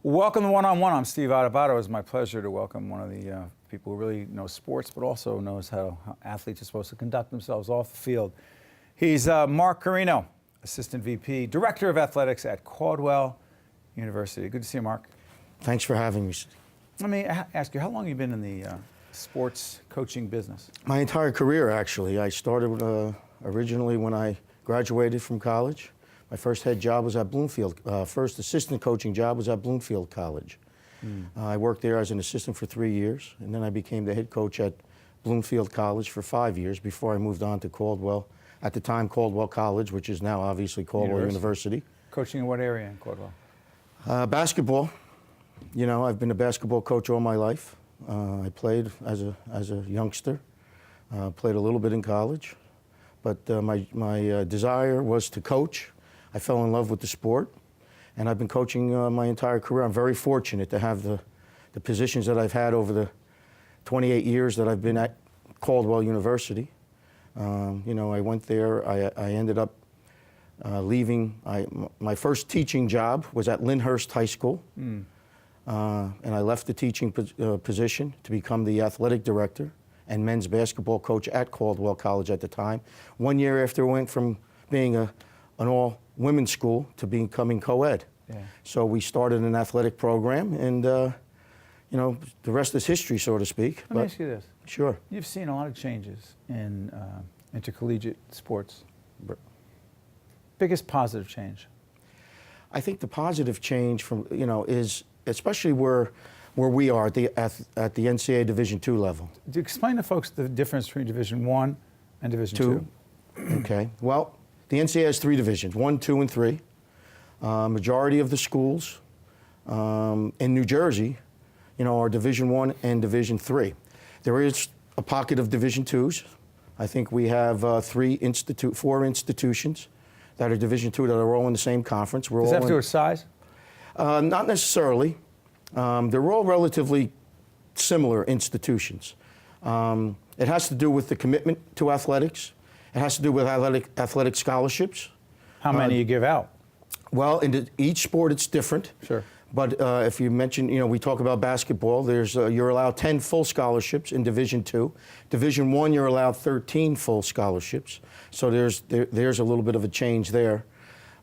Welcome to One-on-One. I'm Steve Adubato. It's my pleasure to welcome one of the people who really knows sports, but also knows how athletes are supposed to conduct themselves off the field. He's Mark Corino, Assistant VP, Director of Athletics at Caldwell University. Good to see you, Mark. Thanks for having me. Let me ask you, how long have you been in the sports coaching business? My entire career, actually. I started originally when I graduated from college. My first head job was at Bloomfield. First assistant coaching job was at Bloomfield College. I worked there as an assistant for 3 years, and then I became the head coach at Bloomfield College for 5 years before I moved on to Caldwell, at the time Caldwell College, which is now obviously Caldwell University. Coaching in what area in Caldwell? Basketball. You know, I've been a basketball coach all my life. I played as a youngster, played a little bit in college, but my desire was to coach. I fell in love with the sport, and I've been coaching my entire career. I'm very fortunate to have the positions that I've had over the 28 years that I've been at Caldwell University. You know, I went there, I ended up leaving. My first teaching job was at Lyndhurst High School, and I left the teaching position to become the athletic director and men's basketball coach at Caldwell College at the time. 1 year after I went from being an all-women's school to becoming co-ed. Yeah. So we started an athletic program, and you know, the rest is history, so to speak. Let me ask you this. Sure. You've seen a lot of changes in intercollegiate sports. Biggest positive change? I think the positive change from, you know, is especially where we are at the NCAA Division II level. Do you explain to folks the difference between Division I and Division II? Okay. Well, the NCAA has 3 divisions, 1, 2, and 3. Majority of the schools in New Jersey, you know, are Division I and Division III. There is a pocket of Division IIs. I think we have 4 institutions that are Division II that are all in the same conference. Does that have to do with size? Not necessarily. They're all relatively similar institutions. It has to do with the commitment to athletics. It has to do with athletic scholarships. How many you give out? Well, in each sport it's different. Sure. But if you mention, you know, we talk about basketball, there's you're allowed 10 full scholarships in Division II. Division I, you're allowed 13 full scholarships. So there's a little bit of a change there.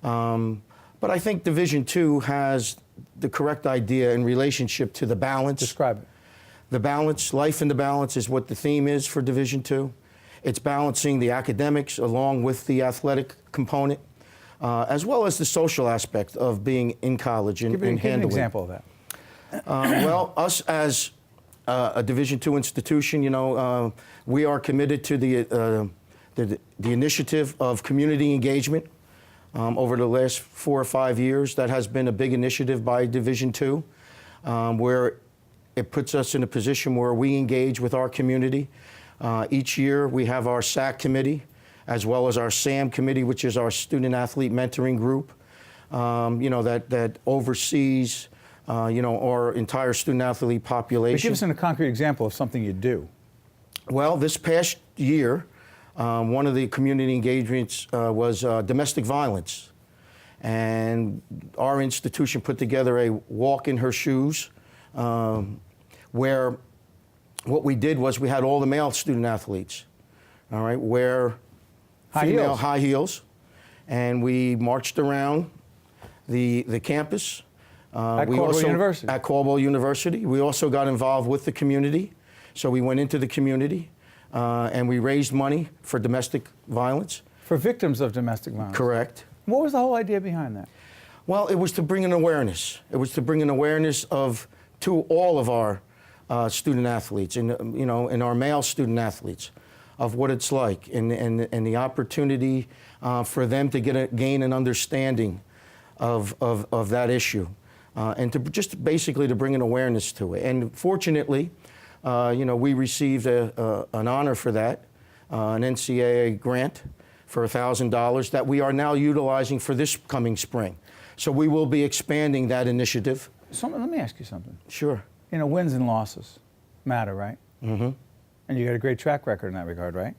But I think Division II has the correct idea in relationship to the balance. Describe it. The balance, life in the balance is what the theme is for Division II. It's balancing the academics along with the athletic component, as well as the social aspect of being in college and handling. Give an example of that. Well, us as a Division II institution, you know, we are committed to the initiative of community engagement. Over the last 4 or 5 years, that has been a big initiative by Division II, where it puts us in a position where we engage with our community. Each year we have our SAC committee, as well as our SAM committee, which is our student athlete mentoring group, you know, that oversees, you know, our entire student athlete population. But give us a concrete example of something you do. Well, this past year, one of the community engagements was domestic violence. And our institution put together a walk in her shoes, where what we did was we had all the male student athletes, all right, wear female high heels, and we marched around the campus. At Caldwell University. At Caldwell University. We also got involved with the community. So we went into the community and we raised money for domestic violence. For victims of domestic violence? Correct. What was the whole idea behind that? Well, it was to bring an awareness. It was to bring an awareness to all of our student athletes, and you know, and our male student athletes, of what it's like, and the opportunity for them to gain an understanding of that issue, and to just basically to bring an awareness to it. And fortunately, you know, we received an honor for that, an NCAA grant for $1,000 that we are now utilizing for this coming spring. So we will be expanding that initiative. So let me ask you something. Sure. You know, wins and losses matter, right? Mm-hmm. And you got a great track record in that regard, right?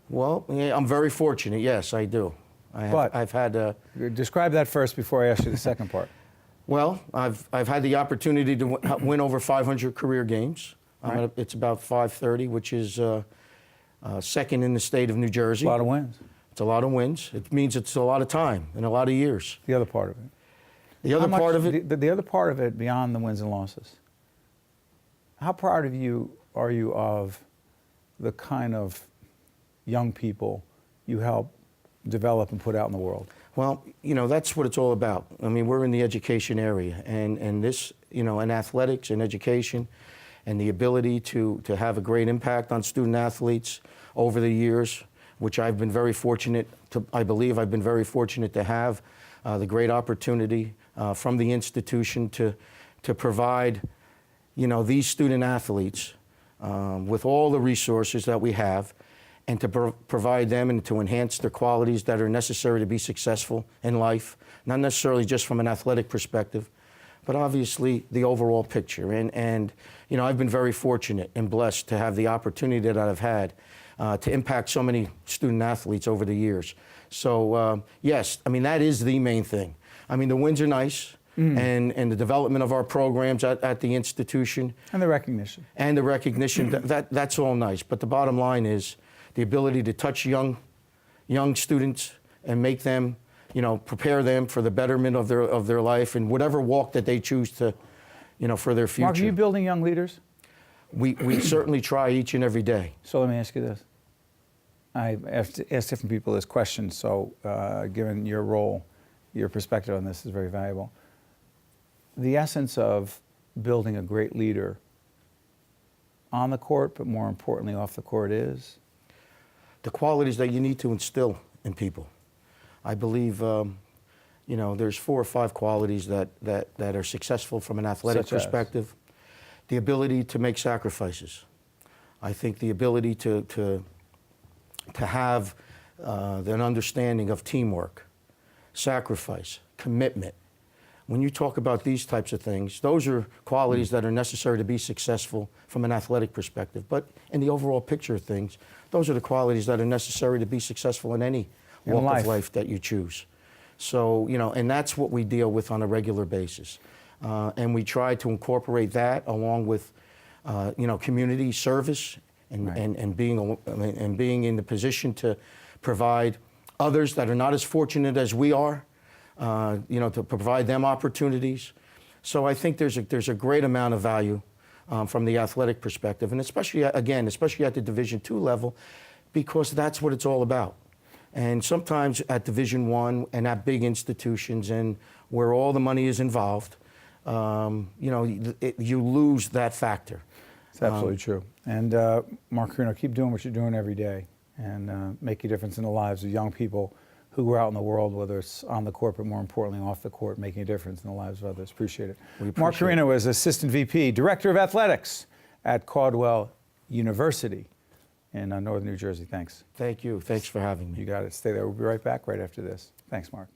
Well, yeah, I'm very fortunate. Yes, I do. I've had describe that first before I ask you the second part. Well, I've had the opportunity to win over 500 career games. Right. It's about 530, which is second in the state of New Jersey. A lot of wins. It's a lot of wins. It means it's a lot of time and a lot of years. The other part of it. The other part of it, the other part of it, beyond the wins and losses. How proud are you of the kind of young people you help develop and put out in the world? well, that's what it's all about. I mean, we're in the education area, and this, in athletics and education, and the ability to have a great impact on student athletes over the years, which I've been very fortunate to, I believe I've been very fortunate to have the great opportunity from the institution to provide, these student athletes with all the resources that we have, and to provide them and to enhance their qualities that are necessary to be successful in life, not necessarily just from an athletic perspective, but obviously the overall picture. And I've been very fortunate and blessed to have the opportunity that I've had to impact so many student athletes over the years. So yes, I mean, that is the main thing. I mean, the wins are nice, and the development of our programs at the institution. And the recognition. And the recognition, that's all nice. But the bottom line is the ability to touch young students and make them, prepare them for the betterment of their life and whatever walk that they choose to, for their future. Mark, are you building young leaders? We certainly try each and every day. So let me ask you this. I asked different people this question, so given your role, your perspective on this is very valuable. The essence of building a great leader on the court, but more importantly off the court, is? The qualities that you need to instill in people. I believe, there's 4 or 5 qualities that are successful from an athletic perspective. The ability to make sacrifices. I think the ability to have an understanding of teamwork, sacrifice, commitment. When you talk about these types of things, those are qualities that are necessary to be successful from an athletic perspective. But in the overall picture of things, those are the qualities that are necessary to be successful in any walk of life that you choose. So, and that's what we deal with on a regular basis. And we try to incorporate that along with, community service and being in the position to provide others that are not as fortunate as we are, to provide them opportunities. So I think there's a great amount of value from the athletic perspective, and especially at the Division II level, because that's what it's all about. And sometimes at Division I and at big institutions and where all the money is involved, you lose that factor. It's absolutely true. And Mark Corino, keep doing what you're doing every day and make a difference in the lives of young people who are out in the world, whether it's on the court, but more importantly off the court, making a difference in the lives of others. Appreciate it. Mark Corino is Assistant VP, Director of Athletics at Caldwell University in Northern New Jersey. Thanks. Thank you. Thanks for having me. You got it. Stay there. We'll be right back right after this. Thanks, Mark.